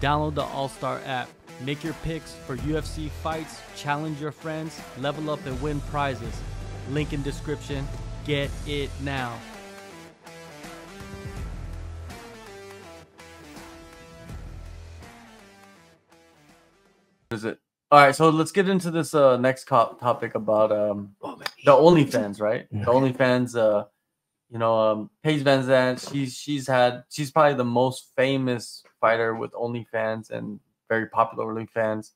Download the AllStar app. Make your picks for UFC fights, challenge your friends, level up and win prizes. Link in description. Get it now. Is it? All right, so let's get into this next topic about the OnlyFans, right? The OnlyFans, Paige Van Zant, she's probably the most famous fighter with OnlyFans and very popular OnlyFans.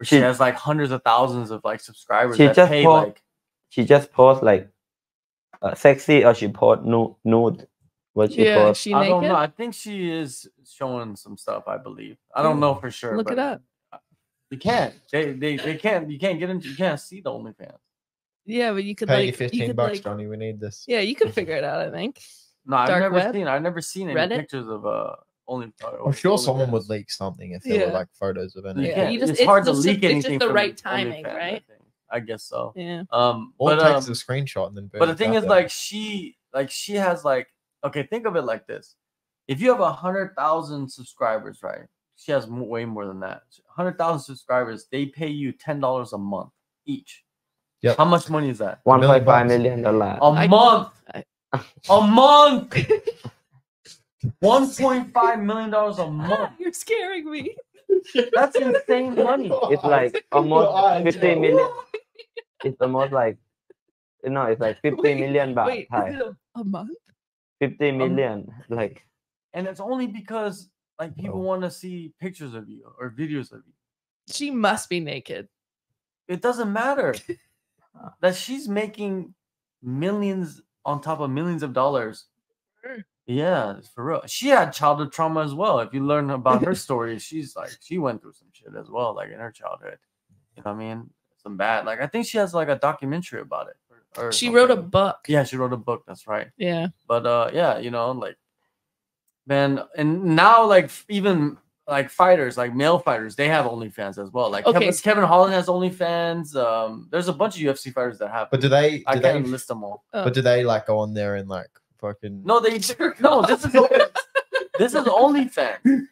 She has like hundreds of thousands of like subscribers. She just posts like sexy, or she post nude. What she post? She I naked? don't know. I think she is showing some stuff. I believe. I don't know for sure. Look it up. You can't. They can't. You can't get into. You can't see the OnlyFans. Yeah, but you could pay like $15, Johnny. We need this. Yeah, you could figure it out. I think. No, I've never seen any Reddit? pictures of OnlyFans. I'm sure someone would leak something if there were like photos of anything. Yeah, it's hard to leak anything. It's just the right timing, right? I guess so. Yeah. All it takes is a screenshot and then. But the thing is, like she has like, okay, think of it like this: if you have 100,000 subscribers, right? She has way more than that. 100,000 subscribers. They pay you $10 a month each. Yeah. How much money is that? $1.5 million. A month. A month. $1.5 million a month. You're scaring me. That's insane money. It's like almost 50 million. It's almost like, it's like 50 million baht. Wait, is it a month? 50 million, like. And it's only because like people want to see pictures of you or videos of you. She must be naked. It doesn't matter that she's making millions on top of millions of dollars. Yeah, for real. She had childhood trauma as well. If you learn about her story, she went through some shit as well, like in her childhood. You know what I mean? Some bad. Like I think she has like a documentary about it. Or she wrote a book. Yeah, she wrote a book. That's right. Yeah. But yeah, like, man, and now like even like fighters, like male fighters, they have OnlyFans as well. Like Kevin Holland has OnlyFans. There's a bunch of UFC fighters that have. But do they? I can't list them all. But do they like go on there and like fucking? No, This is OnlyFans.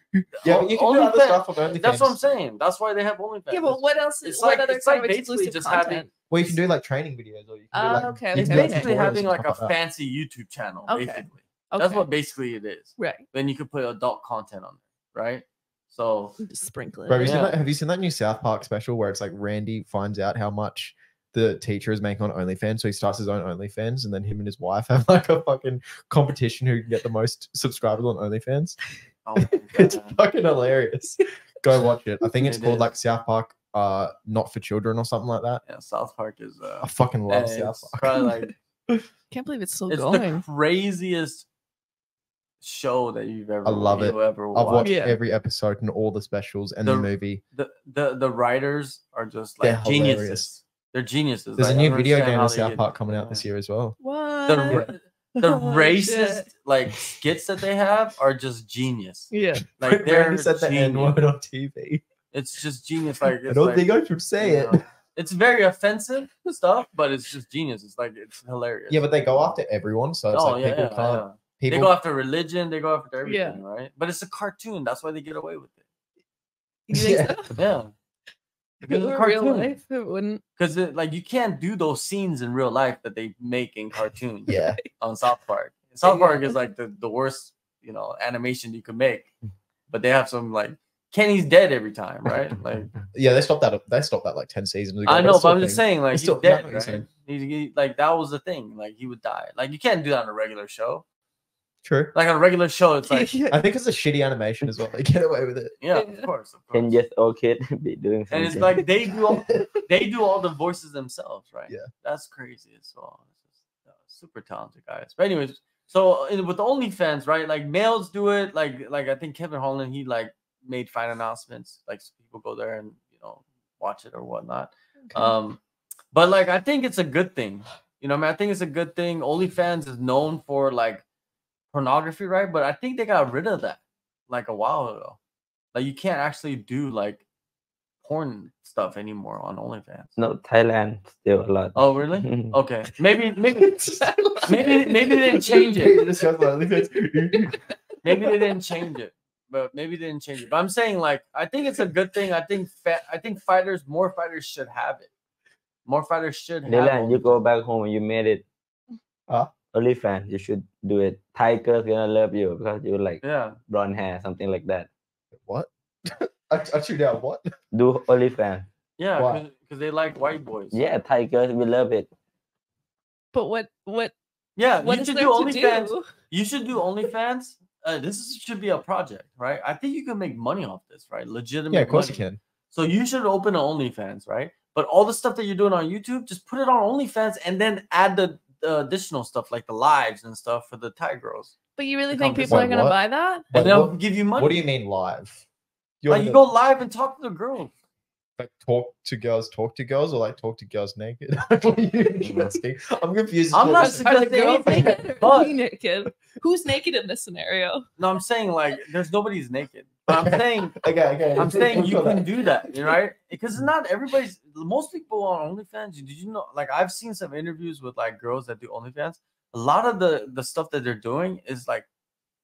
Yeah, you can do other stuff on OnlyFans. That's what I'm saying. That's why they have OnlyFans. Yeah, but what else? It's what like other it's kind like of basically exclusive just content? having. Well, you can do like training videos, or you can do like. Okay. It's basically having like a fancy YouTube channel. Okay. Basically, that's what basically it is. Right. Then you could put adult content on there, right? So just sprinkle it. Bro, have you seen that new South Park special where it's like Randy finds out how much the teacher is making on OnlyFans, so he starts his own OnlyFans, and then him and his wife have like a fucking competition who can get the most subscribers on OnlyFans. Oh It's fucking hilarious. Go watch it. I think it's called like South Park, Not for Children or something like that. Yeah, South Park is. I fucking love South Park. Probably like. Can't believe it's still It's going. the craziest show that you've ever. I love it. I've watched every episode and all the specials and the movie. The writers are just like geniuses. Hilarious. They're geniuses. There's a new video game of South Park coming out this year as well. What? The racist like skits that they have are just genius. Yeah, like they're said the N-word on TV. It's just genius. Like I don't think I should say it. It's very offensive stuff, but it's just genius. It's like it's hilarious. Yeah, but they go after everyone, so it's people can't. They go after religion. They go after everything, right? But it's a cartoon. That's why they get away with it. You think so? Yeah. Because in real life, it wouldn't. Because like you can't do those scenes in real life that they make in cartoons. Yeah. On South Park. South Park is like the worst, animation you could make. But they have some like Kenny's dead every time, right? Like yeah, they stopped that. They stopped that like 10 seasons ago. I know, but I'm just saying, like he's dead, right? He, like that was the thing. Like he would die. Like you can't do that on a regular show. True. Like on a regular show, it's like I think it's a shitty animation as well. They get away with it. Yeah, of course. 10 years old kid be doing something. And it's like they do all the voices themselves, right? Yeah, that's crazy as well. Super talented guys. But anyways, so with the OnlyFans, right? Like males do it. Like I think Kevin Holland, he like made fight announcements. Like so people go there and watch it or whatnot. Okay. But like I think it's a good thing. I think it's a good thing. OnlyFans is known for like pornography, right? But I think they got rid of that like a while ago. Like you can't actually do like porn stuff anymore on OnlyFans. No, Thailand still a lot. Oh really? Okay, maybe they didn't change it. Maybe they didn't change it. but maybe they didn't change it. But I'm saying like I think it's a good thing. I think more fighters should have it. More fighters should have. Dylan, you go OnlyFans. back home and you made it. OnlyFans, you should do it. Tigers gonna love you because you like Yeah. blonde hair, something like that. What? I tuned out. What? Do OnlyFans. Yeah, Why? because they like white boys. Yeah, tigers, we love it. But what Yeah, what you is should there do to OnlyFans. do? You should do OnlyFans. Should be a project, right? I think you can make money off this, right? Legitimate. Yeah, of course money. you can. So you should open an OnlyFans, right? But all the stuff that you're doing on YouTube, just put it on OnlyFans and then add the additional stuff like the lives and stuff for the Thai girls. But you really The think company- people are Wait, gonna what? buy that? And Wait, they'll what- give you money. What do you mean live? Like you go live and talk to the girls. like talk to girls, or like talk to girls naked? What are you suggesting? I'm confused. I'm not Are the suggesting girls anything, naked or but- we naked? Who's naked in this scenario? No, I'm saying like there's nobody's naked. But I'm saying okay. I'm saying you can do that, right? Because not everybody's. Most people on OnlyFans. Did you know? Like I've seen some interviews with like girls that do OnlyFans. A lot of the stuff that they're doing is like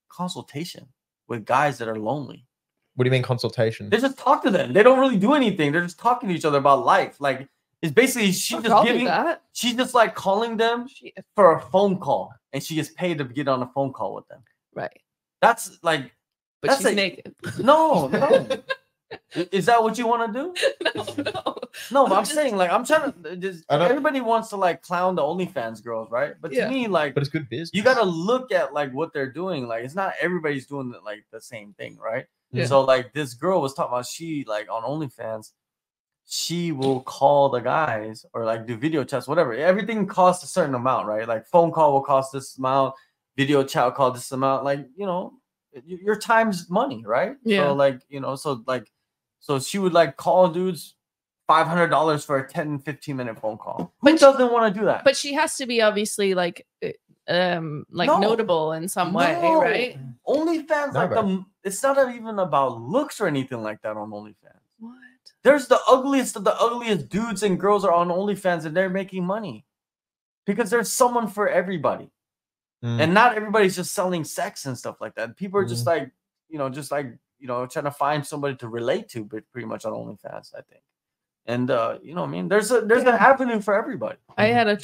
consultation with guys that are lonely. What do you mean consultation? They just talk to them. They don't really do anything. They're just talking to each other about life. Like it's basically I'll do that. she's just like calling them She- for a phone call, and she gets paid to get on a phone call with them. Right. That's like But That's she's like- naked. no. Is that what you want to do? No. No, but I'm Just- saying like I'm trying to. Just, I know- everybody wants to like clown the OnlyFans girls, right? But to Yeah. me, like But it's good business. you got to look at like what they're doing. Like it's not everybody's doing like the same thing, right? Yeah. So like this girl was talking about she like on OnlyFans, she will call the guys or like do video chats, whatever. Everything costs a certain amount, right? Like phone call will cost this amount, video chat will cost this amount. Like your time's money, right? Yeah. So like so she would like call dudes $500 for a 10-15 minute phone call. Who But doesn't want to do that? But she has to be obviously like No. notable in some way, No. right? OnlyFans, No, like bro. it's not even about looks or anything like that on OnlyFans. What? There's the ugliest of the ugliest dudes and girls are on OnlyFans and they're making money because there's someone for everybody. Mm. And not everybody's just selling sex and stuff like that. People are just like, trying to find somebody to relate to, but pretty much on OnlyFans, I think. And you know what I mean? There's an avenue for everybody. I had a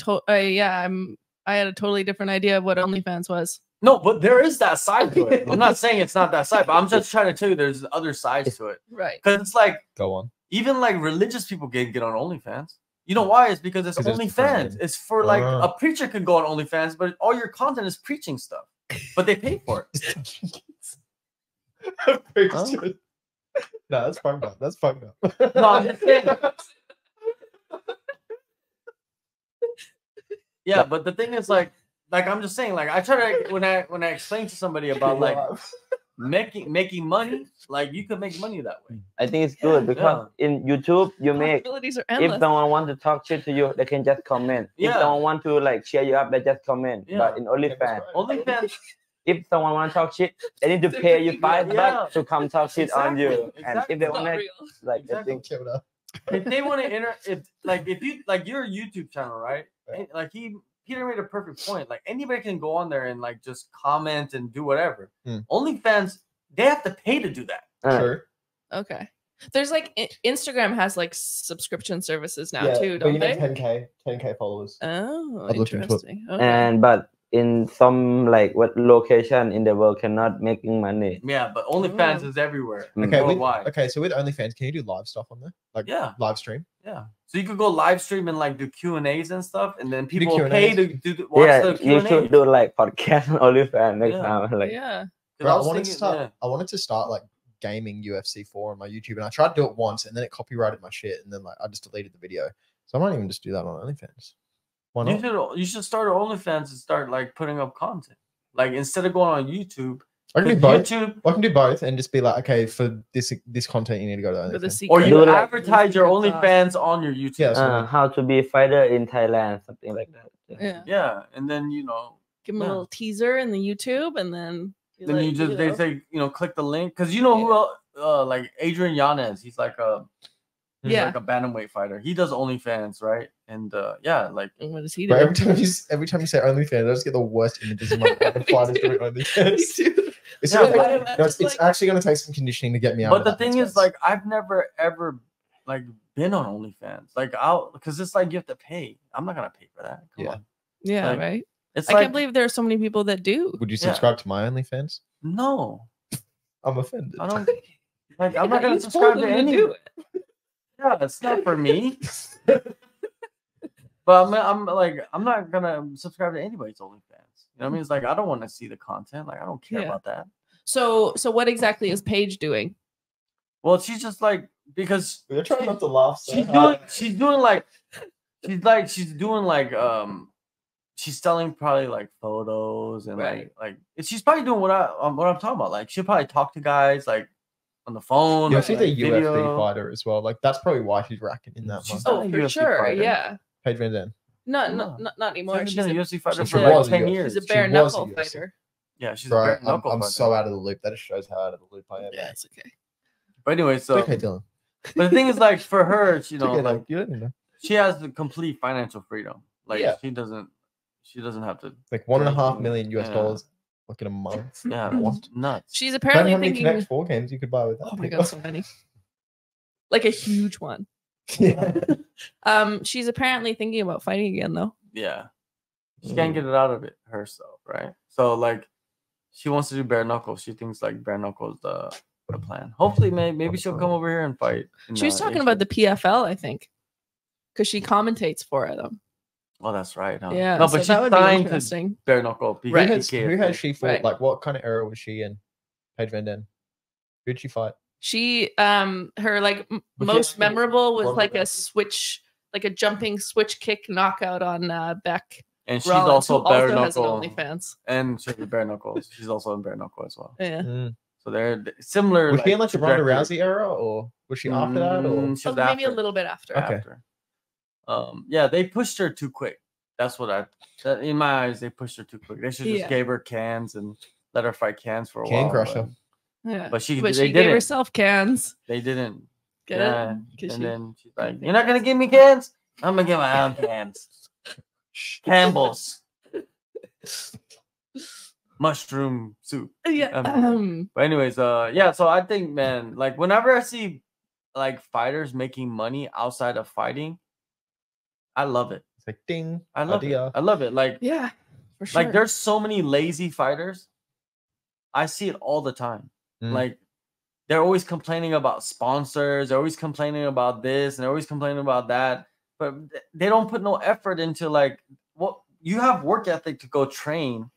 I had a totally different idea of what OnlyFans was. No, but there is that side to it. I'm not saying it's not that side, but I'm just trying to tell you there's other sides to it. Right. Because it's like Go on. even like religious people get on OnlyFans. You know why? It's because it's 'Cause it's OnlyFans. branded. It's for like Ah. a preacher can go on OnlyFans, but all your content is preaching stuff. But they pay for it. No, that's fucked up. That's fucked up. No, I'm just saying. Yeah, but the thing is like I'm just saying, like I try to when I explain to somebody about like making money, like you can make money that way. I think it's good because in YouTube you make Possibilities are if endless. someone want to talk shit to you, they can just comment. If Yeah. someone want to like cheer you up, they just comment. Yeah. But in OnlyFans, OnlyFans, if someone want to talk shit, they need to pay you $5 Yeah. to come talk shit on you. Exactly, And if exactly. they It's want not to real. like, I Exactly. think if they want to if you like your YouTube channel, right? Right. Like Peter made a perfect point. Like anybody can go on there and like just comment and do whatever. Hmm. OnlyFans, they have to pay to do that. True. Okay. There's like Instagram has like subscription services now Yeah, too, but don't you they? need 10k followers. Oh, I've looked into it. interesting. Okay. and but in some like what location in the world cannot making money. Yeah, but OnlyFans Oh. is everywhere. Okay, worldwide. okay. So with OnlyFans, can you do live stuff on there? Like Yeah. live stream? Yeah. So you could go live stream and like do Q&As and stuff, and then Do people will pay Q&As? to watch Yeah, the you Q&A. should do like podcast on OnlyFans next Yeah. time. Like Yeah. Bro, I wanted to start like gaming UFC 4 on my YouTube, and I tried to do it once, and then it copyrighted my shit, and then like I just deleted the video. So I might even just do that on OnlyFans. Why You not? should start OnlyFans and start like putting up content. Like instead of going on YouTube, I can do 'cause both. YouTube, I can do both, and just be like, okay, for this content, you need to go to For the OnlyFans. secret. or you Do like- advertise your secret sauce. OnlyFans on your YouTube. Yeah, so how to be a fighter in Thailand, something like that. Yeah. Yeah, and then Give them a Yeah. little teaser in the YouTube, and then then you just they say click the link because you know who else, like Adrian Yanez, he's like Yeah. like a bantamweight fighter. He does OnlyFans, right? And yeah, like What does he But do? every time you say OnlyFans, I just get the worst images in my head of fighters doing OnlyFans. It's, Yeah, gonna but- take- no, it's actually going to take some conditioning to get me out. But of the that thing is, headspace. like, I've never ever like been on OnlyFans. Like, because it's like you have to pay. I'm not gonna pay for that. Come Yeah. on. Yeah, Like, right. It's I like can't believe there are so many people that do. would you yeah. subscribe to my OnlyFans? no. I'm offended. I don't. Like, I'm not Yeah, gonna you subscribe told to them any. do it. Yeah, it's not for me. But I'm not gonna subscribe to anybody's OnlyFans. You know what I mean? It's like I don't want to see the content. Like I don't care Yeah. about that. So what exactly is Paige doing? Well, she's just like because We're trying not to laugh. So she's hard. doing like she's selling probably like photos and Right. like she's probably doing what I'm talking about. Like she'll probably talk to guys like on the phone. Yeah, or, she's like, a UFC video. fighter as well. Like that's probably why she's racking in that She's much. not Oh, a for UFC sure. fighter. Yeah. Paige Van Zant. No, No. not anymore. She's She's been a a, UFC fighter she for like was a 10 UFC. years. she's a She bare was a knuckle UFC. fighter. Yeah, she's Bro, a bare I'm knuckle fighter. so out of the loop. That just shows how out of the loop I am. Yeah, it's okay. But anyway, so It's okay, Dylan. but the thing is like for her, you It's know, okay, like you don't know. she has the complete financial freedom. Like Yeah. she doesn't have to. Like $1.5 Yeah. million US dollars like in a month. Yeah, What? it's nuts. She's Depending apparently how many thinking. Connect 4 games you could buy with that. Oh my god, so many. Like a huge one. Yeah. She's apparently thinking about fighting again though. Yeah, she can't get it out of it herself, right? So like, she wants to do bare knuckles. She thinks like bare knuckles the plan. Hopefully, maybe she'll come over here and fight. She was talking about the PFL, I think, because she commentates for them. Oh, that's right. Huh? Yeah, No, so but that she's would be signed to interesting. bare knuckle. Right. Who has she fought? Right. Like what kind of era was she in? Paige Van Zant. Who'd she fight? She her like Was she most actually memorable was Ronda like a Rousey? switch, like a jumping switch kick knockout on Bec And she's Rawlings, also who bare also has an knuckle. OnlyFans. And she has a bare knuckles. She's also in bare knuckle as well. Yeah. So they're similar. Was she in like the Ronda trajectory. Rousey era, or was she after that? Or She was Maybe a after. little bit after. Okay. After. Yeah, they pushed her too quick. That's what in my eyes, they pushed her too quick. They should just Yeah. gave her cans and let her fight cans for a Can while. Crusher. Yeah. But she But they she gave didn't. herself cans. They didn't. Get Yeah. it? 'Cause And she- then she's like, "You're not gonna give me cans? I'm gonna get my own cans. Campbell's mushroom soup." Yeah. But anyways, yeah. So I think, man, like whenever I see like fighters making money outside of fighting, I love it. It's like ding. I love idea. it. I love it. Like, Yeah. For sure. like there's so many lazy fighters. I see it all the time. Mm. Like they're always complaining about sponsors. They're always complaining about this and they're always complaining about that. But they don't put no effort into like what you have work ethic to go train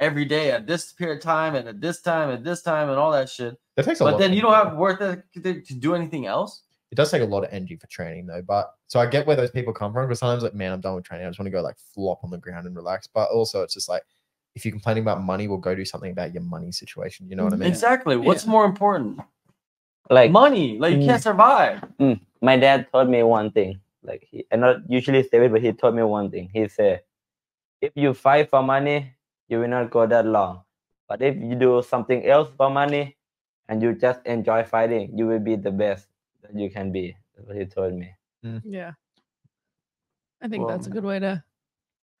every day at this period of time and at this time and all that shit. That takes a lot. But then of you don't energy. have work ethic to do anything else. It does take a lot of energy for training though. But so I get where those people come from because sometimes like, man, I'm done with training. I just want to go like flop on the ground and relax. But also it's just like if you're complaining about money, we'll go do something about your money situation. You know what I mean? Exactly. What's Yeah. more important? Like Money. Like you can't survive. my dad told me one thing. Like he, and not usually say it, but he told me one thing. He said, if you fight for money, you will not go that long. But if you do something else for money and you just enjoy fighting, you will be the best that you can be. That's what he told me. Yeah. I think that's a Well, good way to.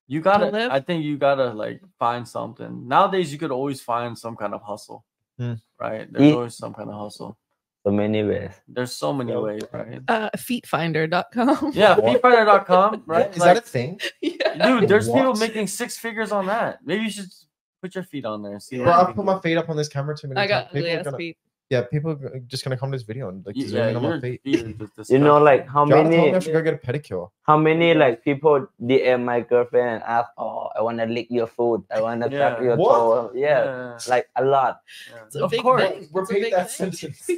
You gotta. live? I think you gotta like find something. Nowadays, you could always find some kind of hustle, right? There's Ye- always some kind of hustle. So many ways. There's so many ways, right? Feetfinder.com. Yeah, What? feetfighter.com, right? Is Like, that a thing? Yeah. dude, there's people What? making 6 figures on that. Maybe you should put your feet on there and see. Bro, what you I've can put do. my feet up on this camera too many I got times. People ugly are ass gonna, feet. yeah, people are just gonna come to this video and like zoom Yeah, in on my your feet. feet are just You know, disgusting. like how Jada told me I many should go get a pedicure. like people DM my girlfriend and ask, oh, I wanna lick your foot. I wanna tap Yeah. your What? toe. Yeah. Like a lot. Yeah. It's a Of big course. thing. It's a Repeat big that thing. sentence.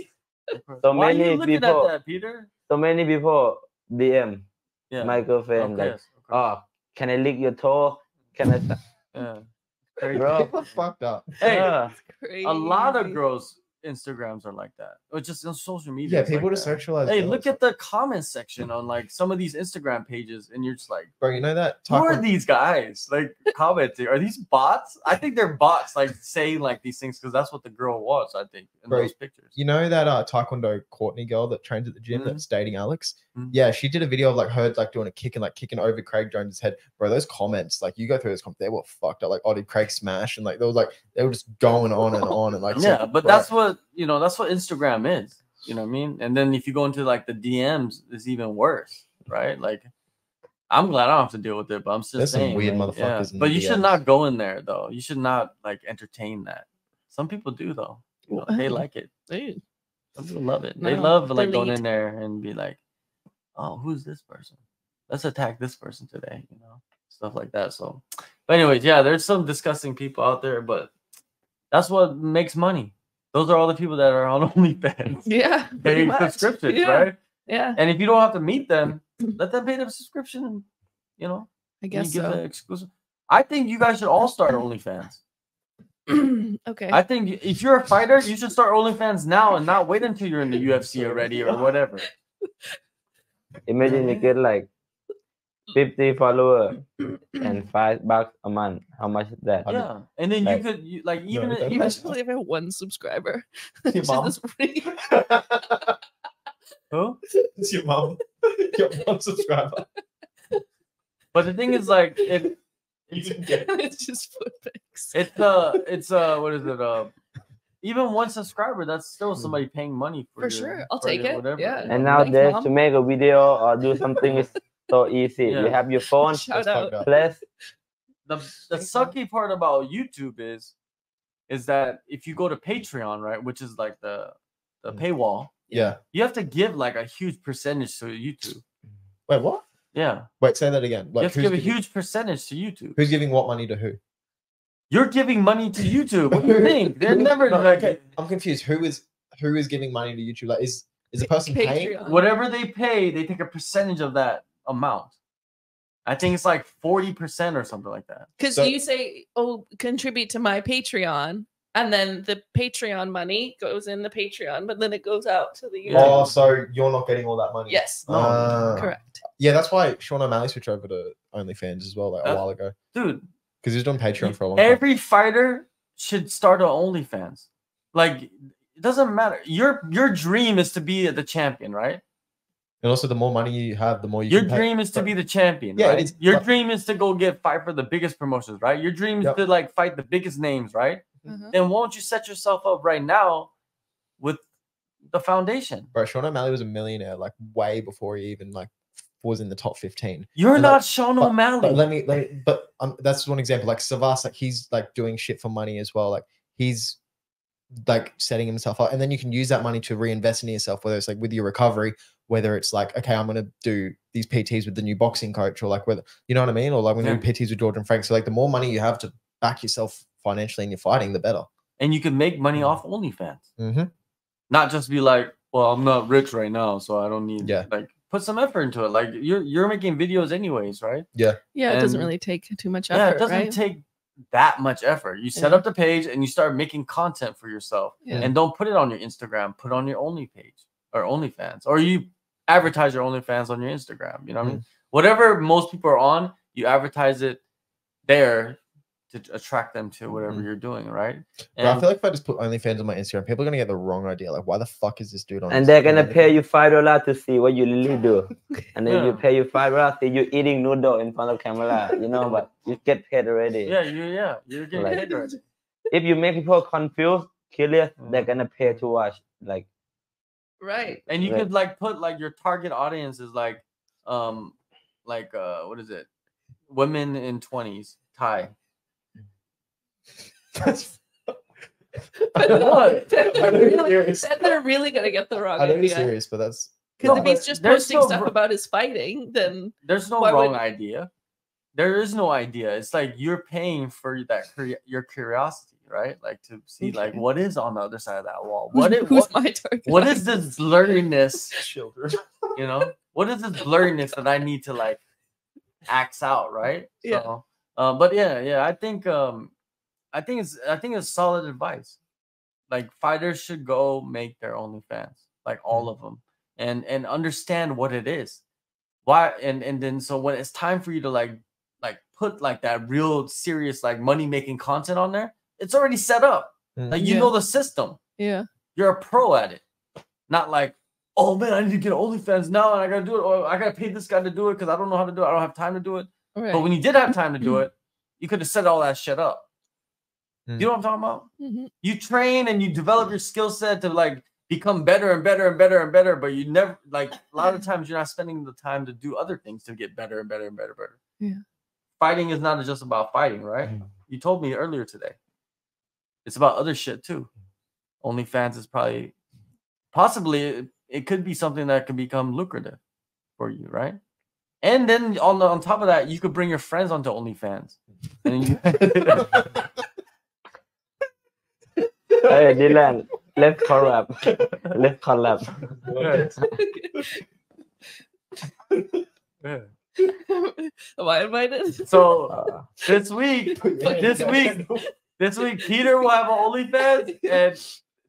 So Why are you many looking people- at that, Peter? So many people DM Yeah. my girlfriend like, Yes, of course. oh, can I lick your toe? Can I Yeah. Crazy. Bro. People are fucked up. Hey, Yeah. a lot of Crazy. girls' Instagrams are like that, or just on social media. Yeah, it's like people just that. sexualize. Hey, girls. look at the comment section on like some of these Instagram pages, and you're just like, bro. You know that who are Taekwondo- these guys like commenting? Are these bots? I think they're bots, like saying like these things because that's what the girl wants. I think in Bro, those pictures. You know that Taekwondo Courtney girl that trains at the gym Mhm. that's dating Alex? Yeah, she did a video of like her like doing a kick and like kicking over Craig Jones' head. Bro, those comments, like you go through those comments, they were fucked up. Like, oh, did Craig smash? And like they were just going on and on and like yeah, but that's what that's what Instagram is. You know what I mean? And then if you go into like the DMs, it's even worse, right? Like, I'm glad I don't have to deal with it, but I'm just There's saying, some weird man, motherfuckers. In but the you should DMs. not go in there though. You should not like entertain that. Some people do though. They like it. Dude. Some people love it. They No, love like going delete. in there and be like, "Oh, who's this person? Let's attack this person today." Stuff like that. So, but anyways, yeah, there's some disgusting people out there, but that's what makes money. Those are all the people that are on OnlyFans. Yeah. Paying much. subscriptions, Yeah. right? Yeah. And if you don't have to meet them, let them pay the subscription. I you guess give so. the exclusive. I think you guys should all start OnlyFans. Okay. I think if you're a fighter, you should start OnlyFans now and not wait until you're in the UFC already or whatever. Imagine you get like 50 followers and $5 a month. How much is that? Yeah, and then Like- you could even No, You even only have 1 subscriber. Your Which mom? is really- who? It's your mom. Your one subscriber. But the thing is, like, it's just foot pics. it's what is it? Even 1 subscriber, that's still somebody paying money for For your- sure. I'll for take your it, whatever. yeah. you know? And Thanks, nowadays, Mom. to make a video or do something is so easy. Yeah. You have your phone, Shout That's fucked out. up. plus the sucky part about YouTube is that if you go to Patreon, right, which is like the paywall, Yeah. you have to give like a huge percentage to YouTube. Wait, what? Yeah, Wait, say that again. you Like, have to give a giving, huge percentage to YouTube. who's giving what money to who? You're giving money to YouTube. What do you think? They're never No, like okay, I'm confused. Who is giving money to YouTube? Like, is the person paying? Patreon. whatever they pay, they take a percentage of that amount. I think it's like 40% or something like that. Because So- you say, "Oh, contribute to my Patreon," and then the Patreon money goes in the Patreon, but then it goes out to the Yeah. YouTube. Oh, so you're not getting all that money? Yes, Ah. correct. Yeah, that's why Sean O'Malley switched over to OnlyFans as well, like a Uh, while ago, Dude, because he was doing Patreon for a long time. every fighter should start an OnlyFans. Like, it doesn't matter. Your dream is to be the champion, right? And also, the more money you have, the more you. Your can pay. dream is to be the champion. Yeah, right? it is, Your but- dream is to go fight for the biggest promotions, right? Your dream is Yep. to like fight the biggest names, right? Uh-huh. Then won't you set yourself up right now with the foundation? Bro, Sean O'Malley was a millionaire like way before he even like was in the top 15. You're And, not like, Sean But O'Malley. let me, but that's one example. Like Savas, like he's like doing shit for money as well. Like he's like setting himself up, and then you can use that money to reinvest in yourself, whether it's like with your recovery, whether it's like, okay, I'm gonna do these PTs with the new boxing coach, or like whether you know what I mean, or like when you do PTs with Jordan Frank. So like the more money you have to back yourself financially in your fighting, the better. And you can make money off OnlyFans. Mm-hmm. Not just be like, well, I'm not rich right now, so I don't need. Yeah. Like, put some effort into it. Like you're making videos anyways, right? Yeah, it doesn't And- really take too much Yeah, effort, it doesn't right? take that much effort. You set Yeah. up the page and you start making content for yourself. Yeah. And don't put it on your Instagram. Put it on your Only page or OnlyFans, or you advertise your OnlyFans on your Instagram. You know what I mean? Whatever most people are on, you advertise it there to attract them to whatever you're doing, right? But I feel like if I just put OnlyFans on my Instagram, people are gonna get the wrong idea. Like, why the fuck is this dude on? and they're Instagram? gonna pay you $5 to see what you really do. And then you Yeah. pay you $5 see you eating noodle in front of camera, but you get paid already. you're getting Like- paid already. If you make people confused, curious, they're gonna pay to watch. Like Right. And you Right. could like put like your target audience is like what is it? Women in 20s, Thai. That's- What? Then I'm serious. they're really gonna get the wrong I know he's idea. serious, but that's Because No, if he's but just there's posting no stuff ro- about his fighting, then There's no Why wrong would- idea. There is no idea. It's like you're paying for that your curiosity, right? Like to see like Okay. what is on the other side of that wall. who's What my target? what is this blurriness? children. You know, what is this blurriness that I need to like axe out, right? Yeah. So, but yeah, I think it's solid advice. Like fighters should go make their OnlyFans, like all of them, and understand what it is. Why and then so when it's time for you to like put like that real serious like money making content on there, it's already set up. Like you Yeah. know the system. Yeah. You're a pro at it. Not like oh man, I need to get OnlyFans now, and I gotta do it, or I gotta pay this guy to do it because I don't know how to do it. I don't have time to do it. Right. But when you did have time to do it, you could have set all that shit up. Mm. You know what I'm talking about? Mm-hmm. You train and you develop your skill set to like become better and better and better and better, but you never like a lot of times you're not spending the time to do other things to get better and better and better and better. Yeah. Fighting is not just about fighting, right? You told me earlier today. It's about other shit too. OnlyFans is possibly it could be something that could become lucrative for you, right? And then on top of that, you could bring your friends onto OnlyFans. And you Hey, Dylan, let's collab. Let's collab. Yeah. Am I invited? So this week, Peter will have an OnlyFans and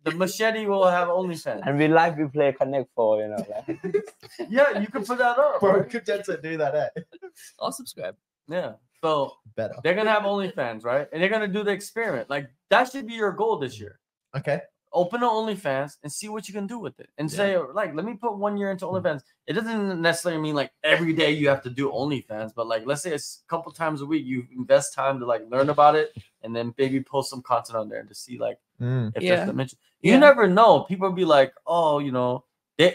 the machete will have OnlyFans. And we play Connect 4, you know. Like. Yeah, you can put that up. Bro, could Jensen do that, eh? I'll subscribe. Yeah. So Better. they're gonna have OnlyFans, right? And they're gonna do the experiment. Like that should be your goal this year. Okay. Open an OnlyFans and see what you can do with it. And say, like, let me put 1 year into OnlyFans. It doesn't necessarily mean like every day you have to do OnlyFans, but like let's say it's a couple times a week, you invest time to like learn about it and then maybe post some content on there to see like if there's dimension. You never know. People will be like, oh, you know,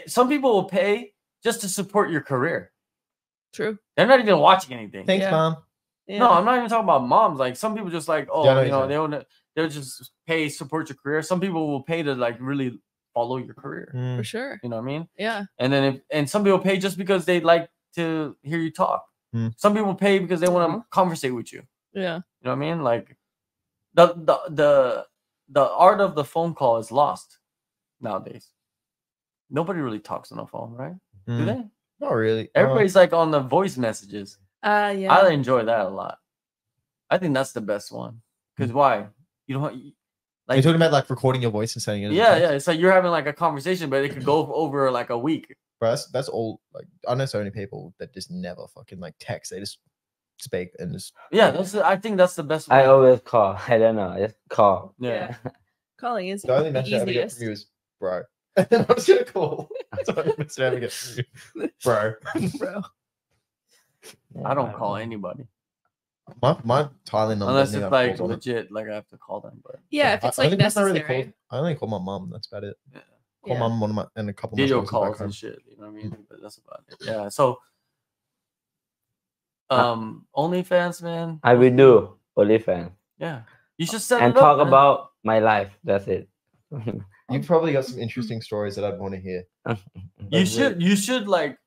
some people will pay just to support your career. True. They're not even watching anything. Thanks, Mom. Yeah. No, I'm not even talking about moms. Like some people just like, oh, Yeah, you know, they'll just pay support your career. Some people will pay to like really follow your career. For sure. You know what I mean? Yeah. And then and some people pay just because they like to hear you talk. Some people pay because they want to conversate with you. Yeah. You know what I mean? Like the art of the phone call is lost nowadays. Nobody really talks on the phone, right? Do they? Not really. Everybody's like on the voice messages. Yeah. I enjoy that a lot. I think that's the best one. Because why? You don't like you're talking about like recording your voice and sending it. Yeah. It's like you're having like a conversation, but it could go over like a week. Bro, that's all. Like I know so many people that just never fucking like text. They just speak and just. Yeah, I think that's the best one. I always call. I don't know. I just call. Yeah. Calling is The only the message I ever get easiest. from you is bro. And then I'm just gonna call. That's the only message I ever get from you, bro. Bro. I don't call anybody My Thailand number. unless doesn't it's have like calls on it. legit. Like I have to call them, but Yeah, if it's like only person I really necessary. called- I only call my mom. That's about it. yeah. Call Yeah. mom, one of my, and a couple of my Video spouses back calls home. and shit. You know what I mean? But that's about it. Yeah. So, OnlyFans, man. I will do OnlyFans Yeah, you should set and it up, talk man. about my life. That's it. You've probably got some interesting stories that I'd want to hear. You should like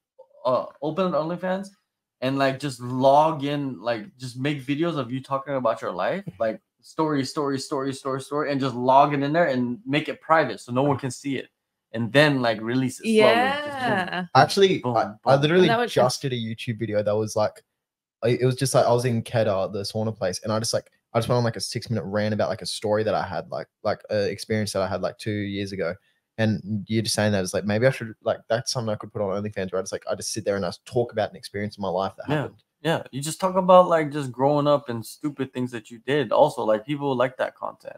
open an OnlyFans and like just log in, like just make videos of you talking about your life, like story, and just log it in there and make it private so no one can see it, and then like release it slowly. Yeah. Actually, Boom, I boom. literally That would just did a YouTube video that was like, it was just like I was in Kedah, the sauna place, and I just went on like a 6-minute rant about like a story that I had, like an experience that I had like 2 years ago. And you're just saying that it's like maybe I should like that's something I could put on OnlyFans, where I just sit there and I talk about an experience in my life that happened. Yeah, you just talk about like just growing up and stupid things that you did. Also, like people like that content.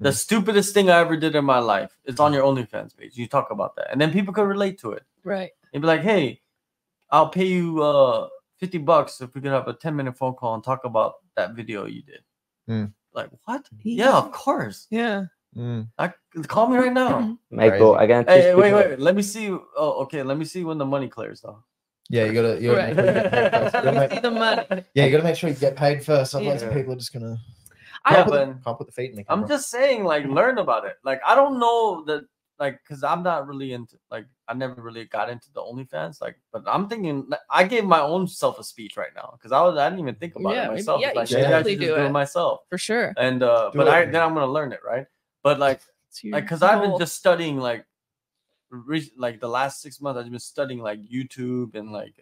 The stupidest thing I ever did in my life is on your OnlyFans page. You talk about that, and then people could relate to it. Right. They'd be like, "Hey, I'll pay you $50 if we could have a 10-minute phone call and talk about that video you did." Like what? Yeah, of course. Yeah. Call me right now. Michael, I can. Hey, wait. Let me see. Oh, okay. Let me see when the money clears, though. Yeah, you gotta Right. See the money. yeah, you gotta make sure you get paid first. Otherwise, Yeah. people are just gonna Yeah, can't put the feet in the camera. I'm just saying, like, learn about it. Like, I don't know that, like, because I'm not really into, like, I never really got into the OnlyFans, like, but I'm thinking, I gave my own self a speech right now because I didn't even think about Yeah, it maybe- myself. yeah, It's you like, should maybe I definitely should just do do it. it myself. For sure. And Do but it. then I'm gonna learn it, right? But like because I've been just studying like the last 6 months, I've been studying like YouTube and like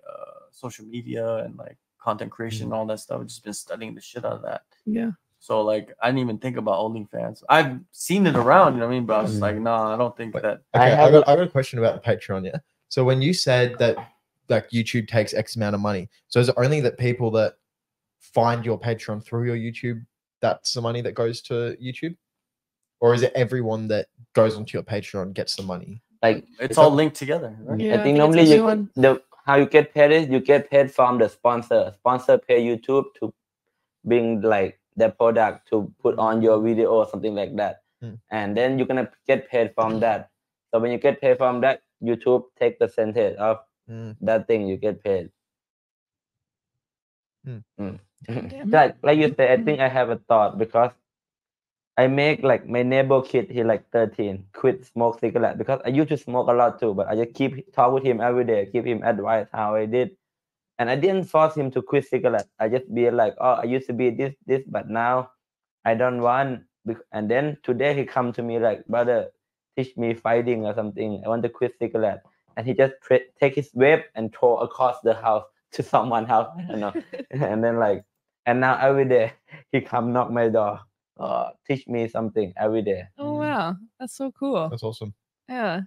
social media and like content creation and all that stuff. I've just been studying the shit out of that. Yeah. So like I didn't even think about OnlyFans. I've seen it around, you know what I mean? But I was like, nah, I don't think that. Okay, I I got a question about the Patreon. Yeah. So when you said that like YouTube takes X amount of money, so is it only that people that find your Patreon through your YouTube, that's the money that goes to YouTube? Or is it everyone that goes onto your Patreon gets the money? Like it's all linked together, right? Yeah, I think it's normally a you new one. how you get paid is you get paid from the sponsor. Sponsor pay YouTube to bring like their product to put on your video or something like that, and then you're gonna get paid from that. So when you get paid from that, YouTube take percentage of that thing you get paid. Damn. Like you said, I think I have a thought because I make like my neighbor kid, he like 13, quit smoke cigarette because I used to smoke a lot too, but I just keep talk with him every day, give him advice how I did. And I didn't force him to quit cigarette. I just be like, oh, I used to be this, but now I don't want. And then today he come to me like, brother, teach me fighting or something. I want to quit cigarette. And he just take his vape and throw across the house to someone else. I don't know. And then like, and now every day he come knock my door. Teach me something every day. Oh wow, that's so cool. That's awesome. Yeah.